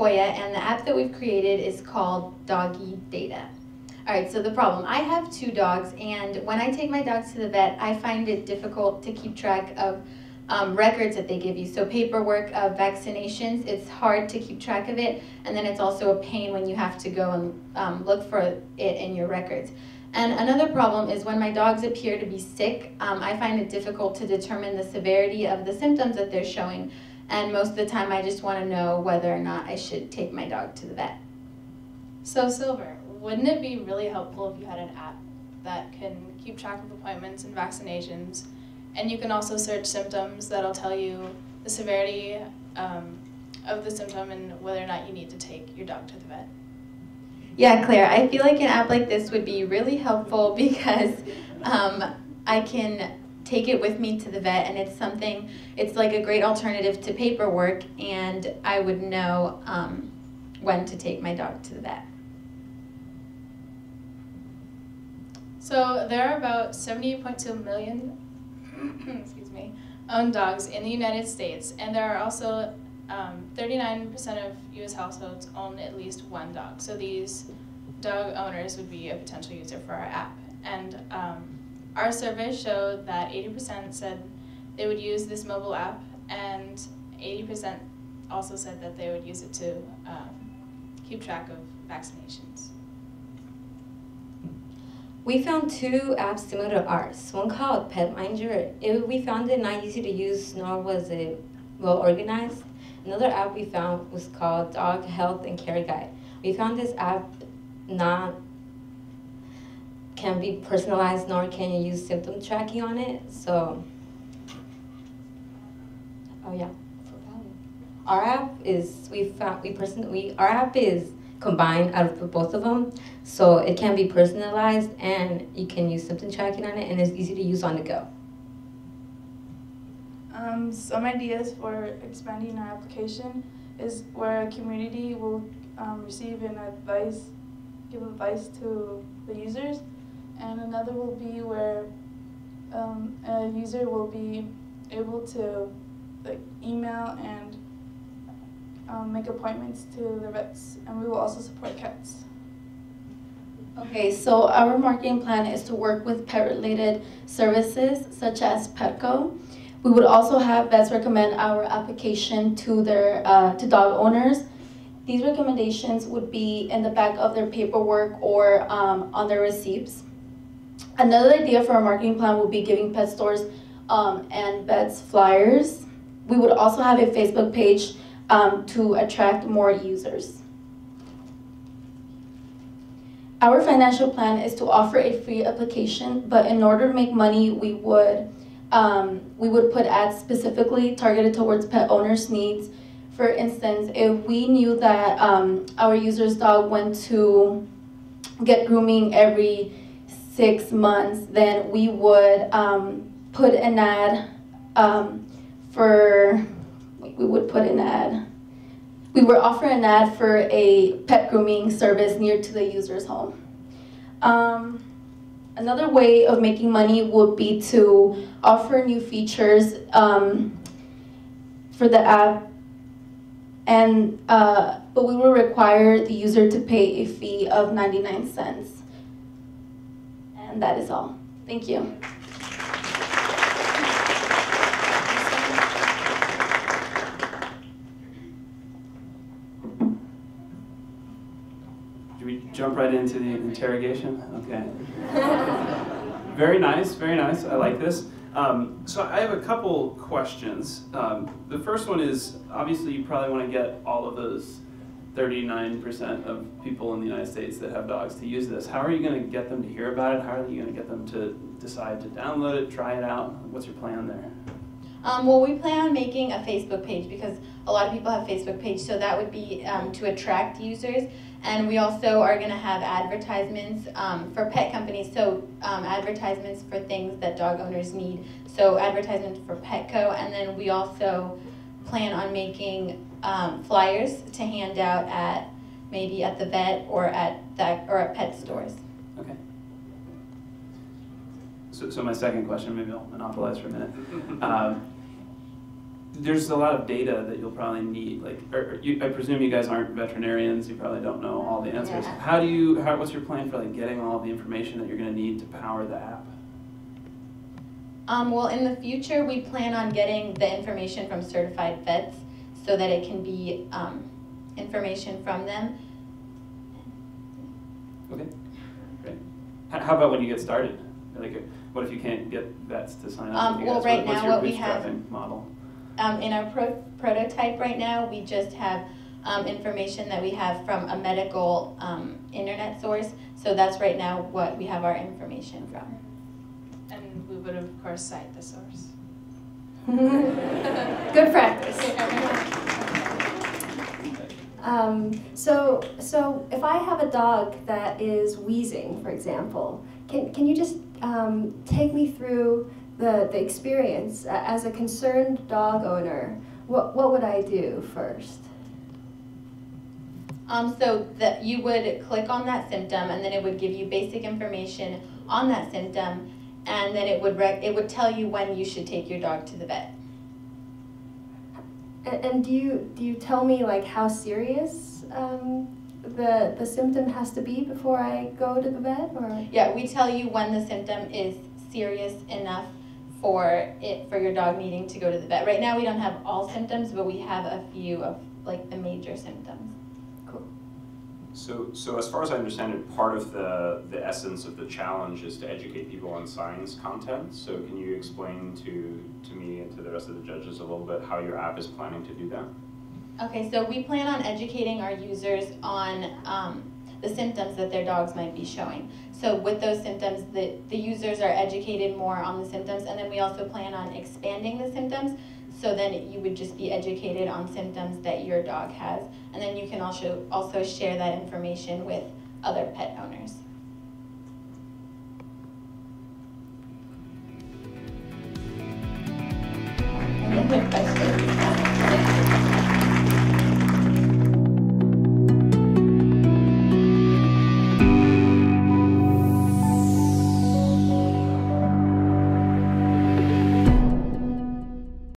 Sequoia, and the app that we've created is called Doggy Data. All right, so the problem, I have 2 dogs, and when I take my dogs to the vet, I find it difficult to keep track of records that they give you. So paperwork of vaccinations, it's hard to keep track of it, and then it's also a pain when you have to go and look for it in your records. And another problem is when my dogs appear to be sick, I find it difficult to determine the severity of the symptoms that they're showing, and most of the time I just want to know whether or not I should take my dog to the vet. So Silver, wouldn't it be really helpful if you had an app that can keep track of appointments and vaccinations, and you can also search symptoms that'll tell you the severity of the symptom and whether or not you need to take your dog to the vet? Yeah, Claire, I feel like an app like this would be really helpful because I can take it with me to the vet, and it's like a great alternative to paperwork, and I would know when to take my dog to the vet. So there are about 78.2 million excuse me, owned dogs in the United States, and there are also 39% of U.S. households own at least 1 dog. So these dog owners would be a potential user for our app. And our survey showed that 80% said they would use this mobile app, and 80% also said that they would use it to keep track of vaccinations. We found 2 apps similar to ours. One called Pet Minder. We found it not easy to use, nor was it well organized. Another app we found was called Dog Health and Care Guide. We found this app can be personalized, nor can you use symptom tracking on it. So, oh yeah, our app is our app is combined out of both of them, so it can be personalized and you can use symptom tracking on it, and it's easy to use on the go. Some ideas for expanding our application is where a community will receive and give advice to the users, and another will be where a user will be able to email and make appointments to the vets, and we will also support cats. Okay, so our marketing plan is to work with pet-related services such as Petco. We would also have vets recommend our application to their to dog owners. These recommendations would be in the back of their paperwork or on their receipts. Another idea for our marketing plan would be giving pet stores and vets flyers. We would also have a Facebook page to attract more users. Our financial plan is to offer a free application, but in order to make money, we would put ads specifically targeted towards pet owners' needs. For instance, if we knew that our user's dog went to get grooming every 6 months, then we would put an ad we would offer an ad for a pet grooming service near to the user's home. Another way of making money would be to offer new features for the app, and but we will require the user to pay a fee of 99 cents. And that is all. Thank you. Do we jump right into the interrogation? Okay. Very nice, very nice. I like this. So I have a couple questions. The first one is, obviously you probably want to get all of those 39% of people in the United States that have dogs to use this. How are you going to get them to hear about it? How are you going to get them to decide to download it, try it out? What's your plan there? Well, we plan on making a Facebook page because a lot of people have Facebook page, so that would be to attract users. And we also are going to have advertisements for pet companies, so advertisements for things that dog owners need. So advertisements for Petco, and then we also plan on making flyers to hand out at maybe at the vet or at pet stores. Okay. So my second question, maybe I'll monopolize for a minute. there's a lot of data that you'll probably need. Like, I presume you guys aren't veterinarians. You probably don't know all the answers. Yeah. What's your plan for like getting all the information that you're going to need to power the app? Well, in the future, we plan on getting the information from certified vets so that it can be information from them. Okay, great. How about when you get started? Like, what if you can't get vets to sign up with you guys? Well, right What's now your what we have bootstrapping model? in our prototype right now, we just have information that we have from a medical internet source. So that's right now what we have our information from. And we would, of course, cite the source. Good practice. So if I have a dog that is wheezing, for example, can you just take me through the experience as a concerned dog owner? What would I do first? So that you would click on that symptom, and then it would give you basic information on that symptom, and then it would tell you when you should take your dog to the vet. And do you tell me like how serious the symptom has to be before I go to the vet, or? Yeah, we tell you when the symptom is serious enough for your dog needing to go to the vet. Right now we don't have all symptoms, but we have a few of like the major symptoms. Cool. So as far as I understand it, part of the essence of the challenge is to educate people on science content. So can you explain to me and to the rest of the judges a little bit how your app is planning to do that? Okay, so we plan on educating our users on the symptoms that their dogs might be showing. So with those symptoms, the users are educated more on the symptoms, and then we also plan on expanding the symptoms, so then you would just be educated on symptoms that your dog has, and then you can also share that information with other pet owners. Any other questions?